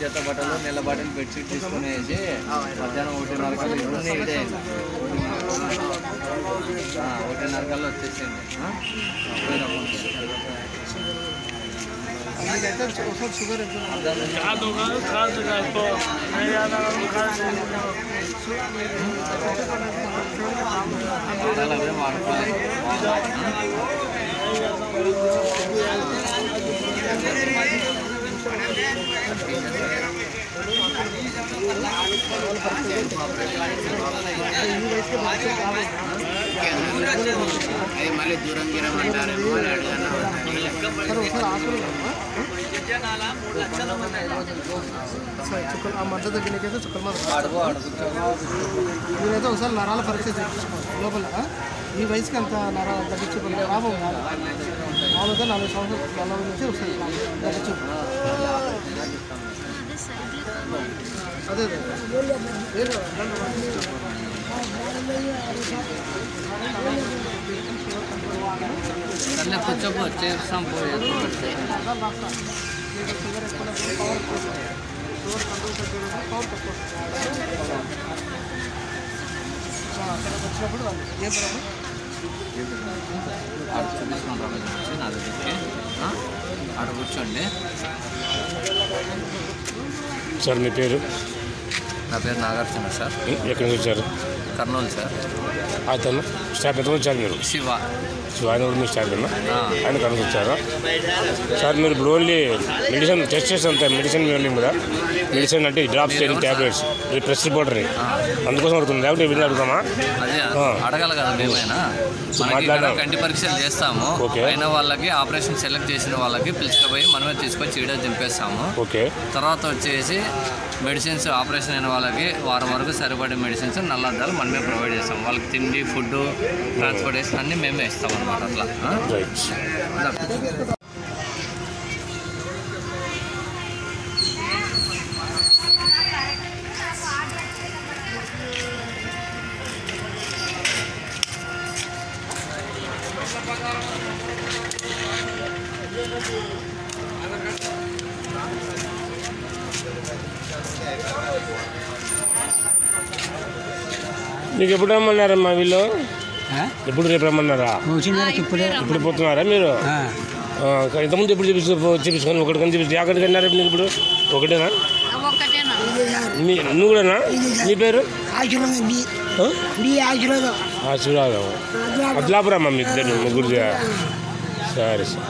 జత బట్టలు నెల బట్టలు బెడ్షీట్ తీసుకునేసి మధ్యాహ్నం 1:30 కల్లా 1:30 కల్లా వచ్చేసేయండి. షుగర్ మళ్ళీ దూరం గిరమంటారేమో ఆ మధ్య దగ్గరకైతే చుక్కల మీరైతే ఒకసారి నరాల పరీక్ష చేయించుకోండి లోపల. ఈ వయసుకి అంత నరాలు తగ్గించుకోవాలి లాభం కాదు. మామూలుగా 40 సంవత్సరాలు 40 నుంచి వస్తుంది తగ్గించు. అదే కూర్చోబో చేస్తాం పోయేది. వచ్చినప్పుడు ఏం అక్కడ చూపించుకుంటాం నా దగ్గరికి. అక్కడ కూర్చోండి. సార్ మీ పేరు? నా పేరు నాగార్జున సార్. ఎక్కడి నుంచి వచ్చారు? కర్నూలు సార్. అతను స్టాఫ్ ఎంతమంది వచ్చారు మీరు? శివ ఆయన కూడా మీ స్టాఫ్ ఆయన కనుక వచ్చారా సార్? మీరు ఇప్పుడు ఓన్లీ మెడిసిన్ టెస్ట్ చేస్తే మెడిసిన్ మీద మెడిసిన్ అంటే డ్రాప్స్ చేయడం ట్యాబ్లెట్స్ ఇది ప్రెస్ రిపోర్టర్ని అందుకోసం అడుగుతుంది. లేకపోతే వీళ్ళు అడుగుతామా? అదే అడగాలి కదా మేమైనా. కంటి పరీక్షలు చేస్తాము. అయిన వాళ్ళకి ఆపరేషన్ సెలెక్ట్ చేసిన వాళ్ళకి పిలుచుకుపోయి మనమే తీసుకొచ్చి ఈడ దింపేస్తాము. ఓకే. తర్వాత వచ్చేసి మెడిసిన్స్ ఆపరేషన్ అయిన వాళ్ళకి వారం వరకు సరిపడే మెడిసిన్స్ నల్లద్దాలు మనమే ప్రొవైడ్ చేస్తాం. వాళ్ళకి తిండి ఫుడ్ ట్రాన్స్పోర్టేషన్ అన్నీ మేమే ఇస్తాం అన్నమాట. అట్లా మీకు ఎప్పుడు రమ్మన్నారమ్మా వీళ్ళు? ఎప్పుడు రేపు రమ్మన్నారా? ఇప్పుడు పోతున్నారా మీరు? ఇంతకుముందు ఎప్పుడు చూపించుకొని ఒకటికని చూపిస్తే అక్కడికి అన్నారు మీకు ఇప్పుడు ఒకటేనా? నువ్వు కూడానా? నీ పేరు? ఆశీర్వాదం. అట్లాపురమ్మా మీ ఇద్దరు ముగ్గురు. సరే సార్.